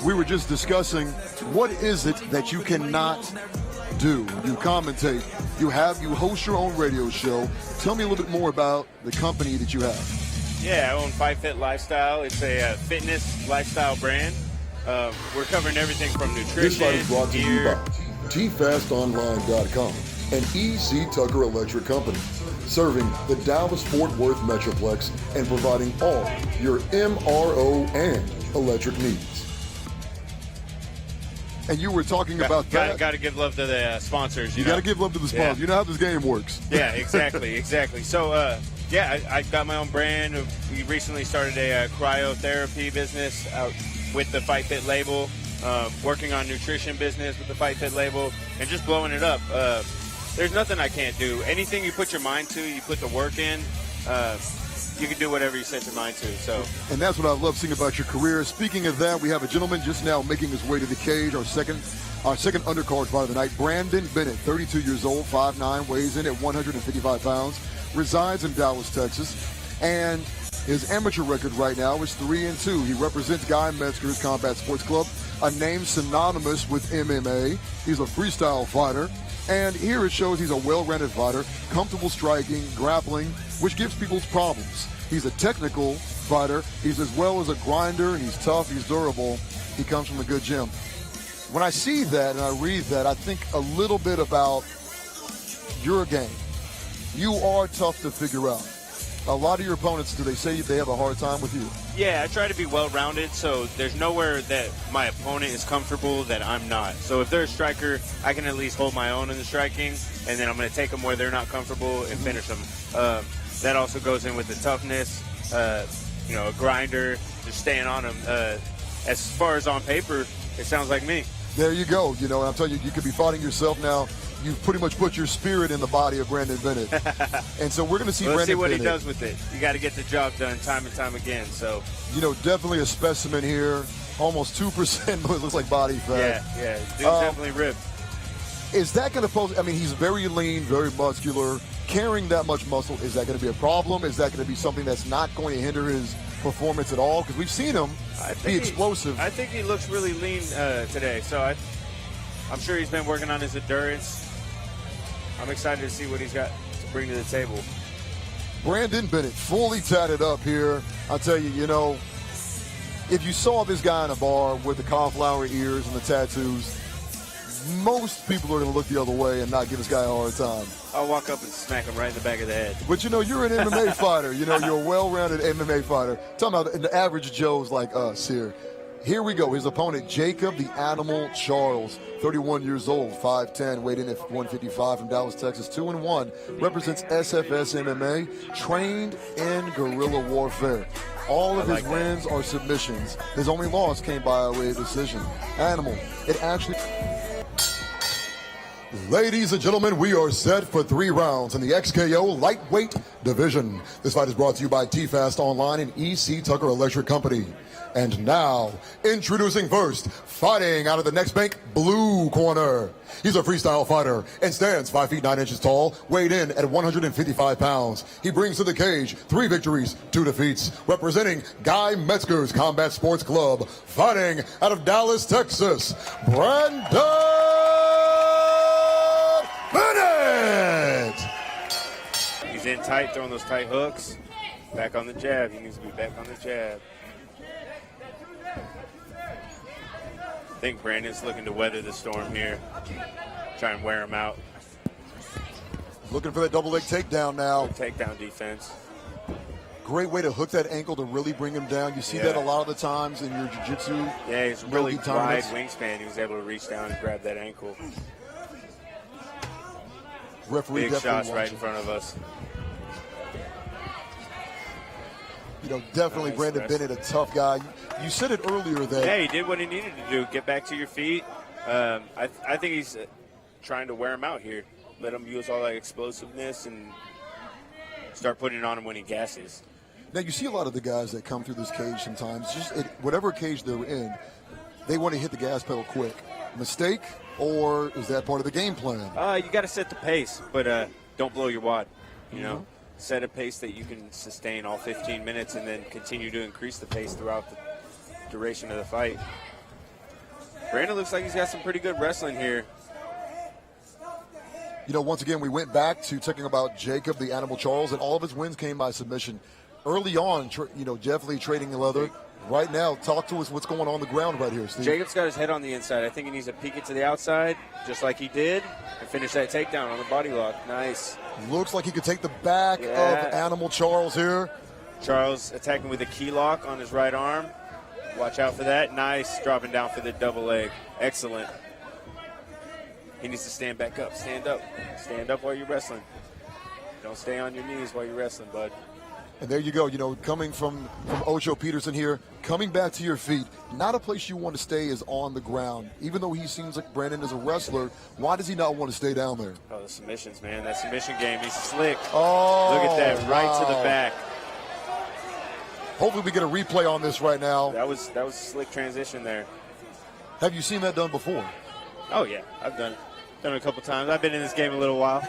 We were just discussing what is it that you cannot do. You commentate, you host your own radio show. Tell me a little bit more about the company that you have. Yeah, I own Fight Fit Lifestyle. It's a fitness lifestyle brand. We're covering everything from nutrition, This fight is brought to you gear. by tfastonline.com and EC Tucker Electric Company, serving the Dallas-Fort Worth Metroplex and providing all your MRO and electric needs. And you were talking about that. Got to give love to the sponsors. You got to give love to the sponsors. Yeah. You know how this game works. Yeah, exactly. So, I got my own brand. We recently started a cryotherapy business out with the Fight Fit label, working on nutrition business with the Fight Fit label, and just blowing it up. There's nothing I can't do. Anything you put your mind to, you put the work in, you can do whatever you set your mind to. So, and that's what I love seeing about your career. Speaking of that, we have a gentleman just now making his way to the cage. Our second undercard fight of the night, Brandon Bennett, 32 years old, 5'9", weighs in at 155 pounds, resides in Dallas, Texas, and his amateur record right now is 3-2. He represents Guy Metzger's Combat Sports Club, a name synonymous with MMA. He's a freestyle fighter. And here it shows he's a well-rounded fighter, comfortable striking, grappling, which gives people problems. He's a technical fighter. He's as well as a grinder. He's tough. He's durable. He comes from a good gym. When I see that and I read that, I think a little bit about your game. You are tough to figure out. A lot of your opponents, do they say they have a hard time with you? yeah, I try to be well-rounded, so there's nowhere that my opponent is comfortable that I'm not. So if they're a striker, I can at least hold my own in the striking, and then I'm going to take them where they're not comfortable and finish them. That also goes in with the toughness, a grinder, just staying on them. As far as on paper, it sounds like me. There you go. And I'm telling you, you could be fighting yourself now. You've pretty much put your spirit in the body of Brandon Bennett. And so we're going to see Let's Brandon see what Bennett. he does with it. You got to get the job done time and time again. So, definitely a specimen here. Almost 2% looks like body fat. Yeah. Dude's definitely ripped. Is that going to pose, he's very lean, very muscular. Carrying that much muscle, is that going to be a problem? Is that going to be something that's not going to hinder his performance at all? Because we've seen him be explosive. I think he looks really lean today. So I'm sure he's been working on his endurance. I'm excited to see what he's got to bring to the table. Brandon Bennett, fully tatted up here. I'll tell you, if you saw this guy in a bar with the cauliflower ears and the tattoos, most people are going to look the other way and not give this guy a hard time. I'll walk up and smack him right in the back of the head. But you're an MMA fighter. You're a well-rounded MMA fighter. Talking about the average Joes like us here. Here we go. His opponent, Jaccob the Animal Charles, 31 years old, 5'10", weighed in at 155 from Dallas, Texas, 2-1, represents SFS MMA, trained in guerrilla warfare. All of his wins are submissions. His only loss came by way of decision. Animal, it actually... Ladies and gentlemen, we are set for 3 rounds in the XKO lightweight division. This fight is brought to you by T-Fast Online and EC Tucker Electric Company. And now, introducing first, fighting out of the next bank, blue corner. He's a freestyle fighter and stands 5 feet 9 inches tall, weighed in at 155 pounds. He brings to the cage 3 victories, 2 defeats, representing Guy Metzger's Combat Sports Club, fighting out of Dallas, Texas, Brandon Bennett! He's in tight, throwing those tight hooks. Back on the jab. He needs to be back on the jab. I think Brandon's looking to weather the storm here. Try and wear him out. Looking for that double leg takedown now. Takedown defense. Great way to hook that ankle to really bring him down. You see that a lot of the times in your jiu-jitsu. Yeah, he's really wide wingspan. He was able to reach down and grab that ankle. Referee big shots right in front of us. Definitely Brandon Bennett, a tough guy. You said it earlier that... Yeah, he did what he needed to do. Get back to your feet. I think he's trying to wear him out here. Let him use all that explosiveness and start putting it on him when he gasses. Now, you see a lot of the guys that come through this cage sometimes, whatever cage they're in, they want to hit the gas pedal quick. Mistake, or is that part of the game plan? You got to set the pace, but don't blow your wad, Set a pace that you can sustain all 15 minutes and then continue to increase the pace throughout the duration of the fight. Brandon looks like he's got some pretty good wrestling here. You know, once again, we went back to talking about Jaccob, the Animal Charles, and all of his wins came by submission. Early on, definitely trading in leather. Right now, talk to us what's going on the ground right here, Steve. Jacob's got his head on the inside. I think he needs to peek it to the outside, just like he did, and finish that takedown on the body lock. Nice. Looks like he could take the back of Animal Charles here. Charles attacking with a key lock on his right arm. Watch out for that. Nice. Dropping down for the double leg. Excellent. He needs to stand back up. Stand up. Stand up while you're wrestling. Don't stay on your knees while you're wrestling, bud. And there you go, coming from Ocho Peterson here, coming back to your feet. Not a place you want to stay is on the ground. Even though he seems like Brandon is a wrestler, why does he not want to stay down there? Oh, the submissions, man. That submission game, he's slick. Oh, look at that, right to the back. Hopefully we get a replay on this right now. That was a slick transition there. Have you seen that done before? Oh, yeah. I've done it a couple times. I've been in this game a little while.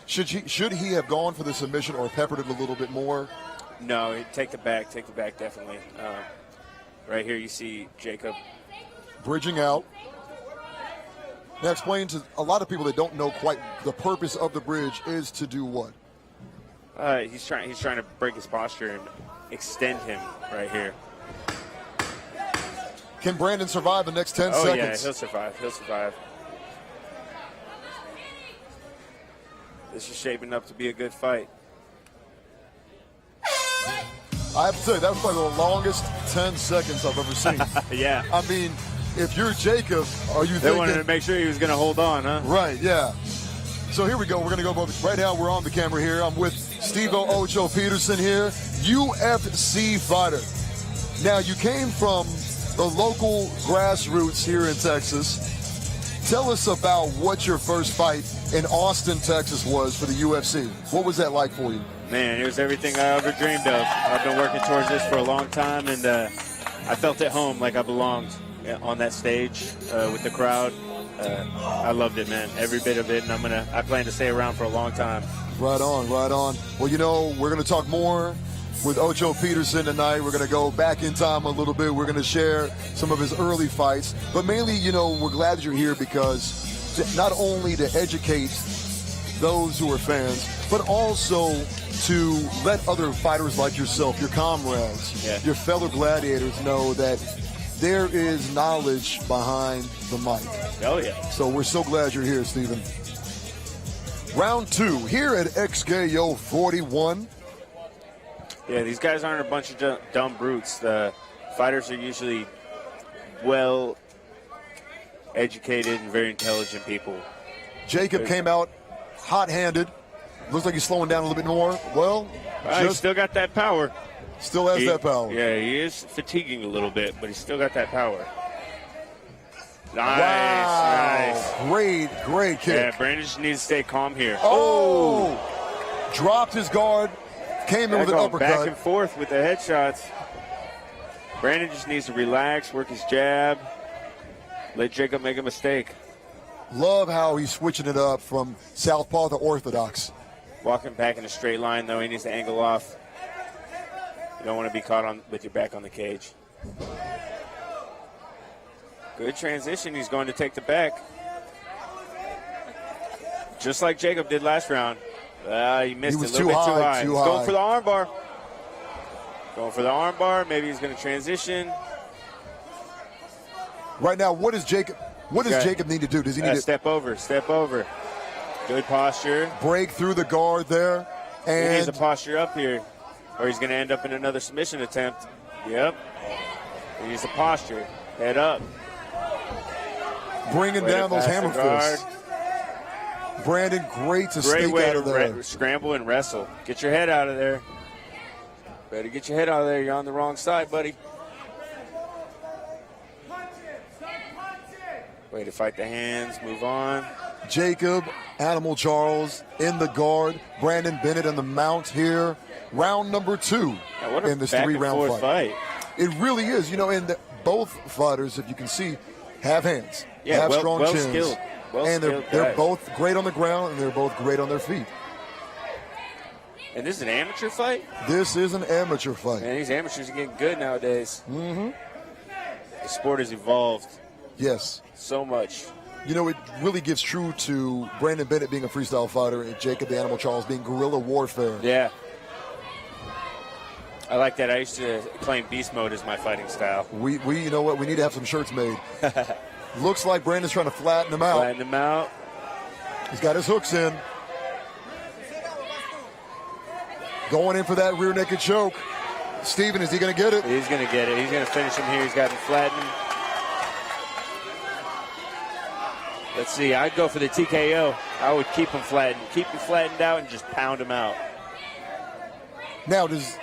Should he have gone for the submission or peppered it a little bit more? No, take the back, definitely. Right here you see Jaccob. Bridging out. Now explain to a lot of people that don't know quite the purpose of the bridge is to do what? He's trying to break his posture and extend him right here. Can Brandon survive the next 10 seconds? Oh, yeah, he'll survive. This is shaping up to be a good fight. I have to tell you, that was probably the longest 10 seconds I've ever seen. Yeah. I mean, if you're Jaccob, are you They thinking... wanted to make sure he was going to hold on, huh? Right, yeah. So here we go. We're going to go right now. We're on the camera here. I'm with Steve-O Ocho Peterson here, UFC fighter. Now, you came from the local grassroots here in Texas. Tell us about what your first fight in Austin, Texas was for the UFC. What was that like for you? Man, it was everything I ever dreamed of. I've been working towards this for a long time, and I felt at home, like I belonged on that stage with the crowd. I loved it, man, every bit of it, and I plan to stay around for a long time. Right on, right on. Well, we're going to talk more with Ocho Peterson tonight. We're going to go back in time a little bit. We're going to share some of his early fights. But mainly, we're glad that you're here because not only to educate those who are fans, but also to let other fighters like yourself, your comrades, your fellow gladiators know that there is knowledge behind the mic. Oh, yeah. So we're so glad you're here, Stephen. Round 2 here at XKO 41. Yeah, these guys aren't a bunch of dumb brutes. The fighters are usually well-educated and very intelligent people. Jaccob came out hot-handed. Looks like he's slowing down a little bit more. Well, he's still got that power. Still has that power. Yeah, he is fatiguing a little bit, but he's still got that power. Nice. Great kick. Yeah, Brandon just needs to stay calm here. Oh! Dropped his guard. Came in with an uppercut. Back and forth with the headshots. Brandon just needs to relax, work his jab, let Jaccob make a mistake. Love how he's switching it up from southpaw to orthodox. Walking back in a straight line, though, he needs to angle off. You don't want to be caught with your back on the cage. Good transition. He's going to take the back. Just like Jaccob did last round. He missed it a little bit too high. He's going for the armbar. Maybe he's going to transition. Right now, what does Jaccob need to do? Does he need to step over? Good posture. Break through the guard there. And he needs to posture up here, or he's going to end up in another submission attempt. Yep. He needs to posture. Head up. Bringing down those hammer fists. Brandon, great sneak out of there. Scramble and wrestle. Get your head out of there. Better get your head out of there. You're on the wrong side, buddy. Way to fight the hands. Move on. Jaccob, Animal Charles in the guard. Brandon Bennett in the mount here. Round number 2 in this 3-round fight. It really is. And both fighters, if you can see, have hands. Have strong chins. Skilled. And they're both great on the ground, and they're both great on their feet. And this is an amateur fight? This is an amateur fight. Man, these amateurs are getting good nowadays. Mm-hmm. the sport has evolved. Yes. So much. You know, it really gives true to Brandon Bennett being a freestyle fighter and Jaccob the Animal Charles being guerrilla warfare. Yeah. I like that. I used to claim beast mode as my fighting style. We you know what? We need to have some shirts made. Looks like Brandon's trying to flatten him out. Flatten him out. He's got his hooks in. Going in for that rear naked choke. Steven, is he going to get it? He's going to get it. He's going to finish him here. He's got him flattened. Let's see. I'd go for the TKO. I would keep him flattened. Keep him flattened out and just pound him out. Now, he's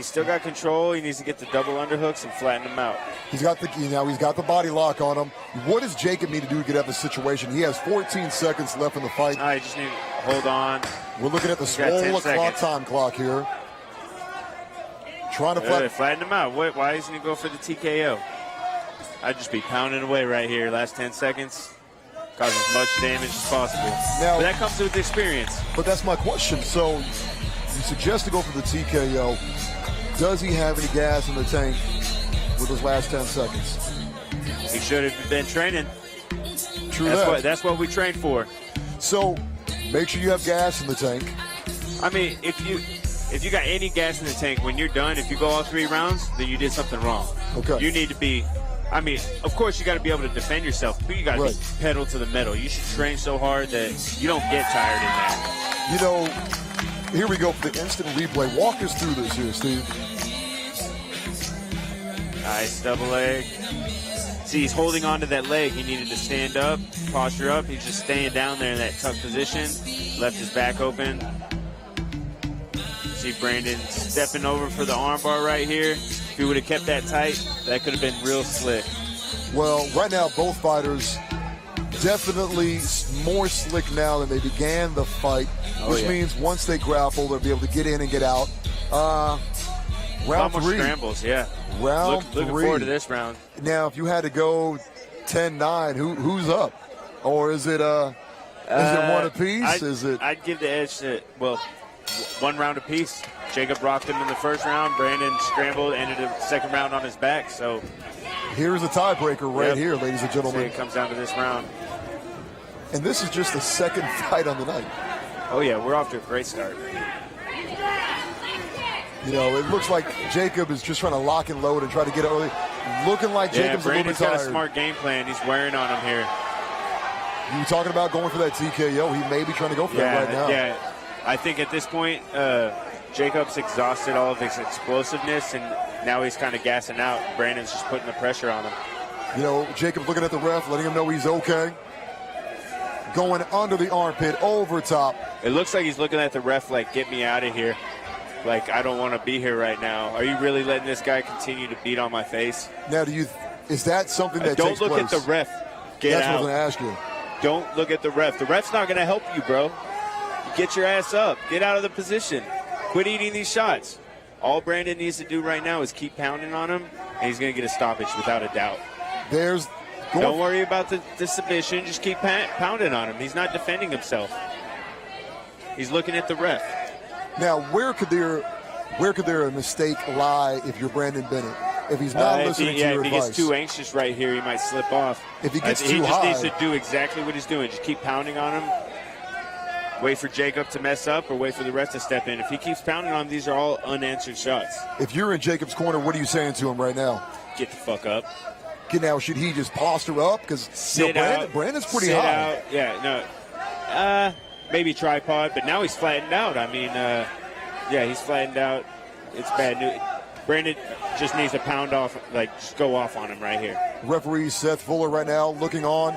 still got control. He needs to get the double underhooks and flatten him out. He's got the body lock on him. What does Jaccob need to do to get out of this situation? He has 14 seconds left in the fight. I just need to hold on. We're looking at the swole time clock here. Trying to flatten him out. Why doesn't he go for the TKO? I'd just be pounding away right here. Last 10 seconds. Cause as much damage as possible. Now, but that comes with experience. But that's my question. So you suggest to go for the TKO. Does he have any gas in the tank with his last 10 seconds? He should have been training. True That's what we train for. So make sure you have gas in the tank. I mean, if you got any gas in the tank, when you're done, if you go all 3 rounds, then you did something wrong. Okay. You need to be, I mean, of course you got to be able to defend yourself, but you got to be pedal to the metal. You should train so hard that you don't get tired in that. You know, here we go for the instant replay. Walk us through this here, Steve. Nice double leg. See, he's holding on to that leg. He needed to stand up, posture up. He's just staying down there in that tuck position. Left his back open. See Brandon stepping over for the armbar right here. If he would have kept that tight, that could have been real slick. Well, right now, both fighters definitely more slick now than they began the fight, which means once they grapple, they'll be able to get in and get out. Round 3. Scrambles, yeah. Looking forward to this round. Now, if you had to go 10-9, who's up? Or is it one apiece? I'd give the edge to, well, 1 round apiece. Jaccob rocked him in the first round. Brandon scrambled, ended the second round on his back. So here's a tiebreaker right here, ladies and gentlemen. It comes down to this round. And this is just the second fight on the night. Oh, yeah, we're off to a great start. You know, it looks like Jaccob is just trying to lock and load and try to get early. Looking like Jacob's a little bit tired. Brandon's got a smart game plan. He's wearing on him here. You were talking about going for that TKO. He may be trying to go for that right now. Yeah, I think at this point, Jacob's exhausted all of his explosiveness, and now he's kind of gassing out. Brandon's just putting the pressure on him. You know, Jacob looking at the ref, letting him know he's okay. Going under the armpit, over top. It looks like he's looking at the ref like, get me out of here. Like, I don't want to be here right now. Are you really letting this guy continue to beat on my face? Now, is that something that takes place? Don't look at the ref. Get out. That's what I was going to ask you. Don't look at the ref. The ref's not going to help you, bro. Get your ass up. Get out of the position. Quit eating these shots. All Brandon needs to do right now is keep pounding on him, and he's going to get a stoppage without a doubt. Don't worry about the submission. Just keep pounding on him. He's not defending himself. He's looking at the ref. Now, where could their mistake lie if you're Brandon Bennett? If he's not listening to your advice? If he gets too anxious right here, he might slip off. If he gets too high. He just needs to do exactly what he's doing. Just keep pounding on him. Wait for Jaccob to mess up or wait for the ref to step in. If he keeps pounding on him, these are all unanswered shots. If you're in Jacob's corner, what are you saying to him right now? Get the fuck up. Now, should he just posture up? Because Brandon's pretty high. Out. Yeah, no. Maybe tripod, but now he's flattened out. I mean, he's flattened out. It's bad news. Brandon just needs to pound off, just go off on him right here. Referee Seth Fuller right now looking on.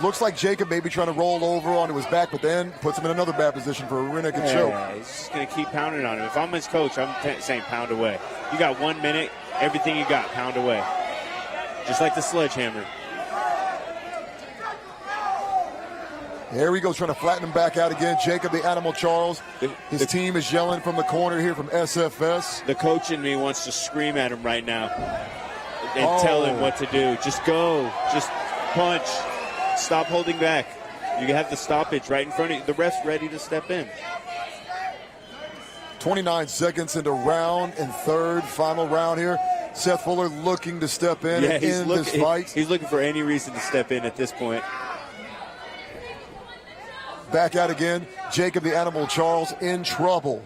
Looks like Jaccob may be trying to roll over onto his back, but then puts him in another bad position for a rear naked choke. Yeah, he's just going to keep pounding on him. If I'm his coach, I'm saying pound away. You got 1 minute, everything you got, pound away. Just like the sledgehammer. There we go, trying to flatten him back out again. Jaccob the Animal Charles. His team is yelling from the corner here from SFS. The coach in me wants to scream at him right now and tell him what to do. Just go. Just punch. Stop holding back. You have the stoppage right in front of you. The ref's ready to step in. 29 seconds into round and third, final round here. Seth Fuller looking to step in and end this fight. He's looking for any reason to step in at this point. Back out again. Jacob the Animal Charles in trouble.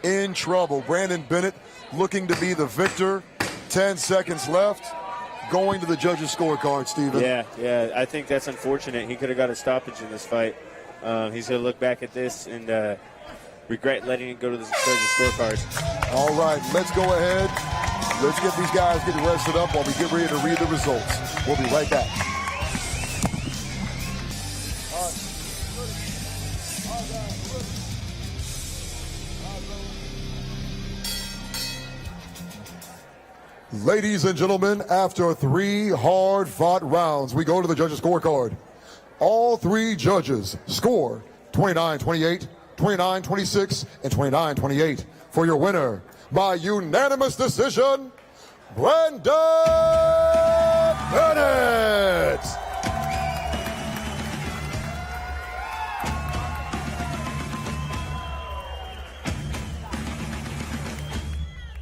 In trouble. Brandon Bennett looking to be the victor. 10 seconds left. Going to the judges' scorecard, Steven. Yeah. I think that's unfortunate. He could have got a stoppage in this fight. He's going to look back at this and regret letting it go to the judges' scorecard. All right, let's go ahead. Let's get these guys getting rested up while we get ready to read the results. We'll be right back. Ladies and gentlemen, after 3 hard-fought rounds, we go to the judges' scorecard. All 3 judges score 29-28, 29-26, and 29-28 for your winner by unanimous decision, Brandon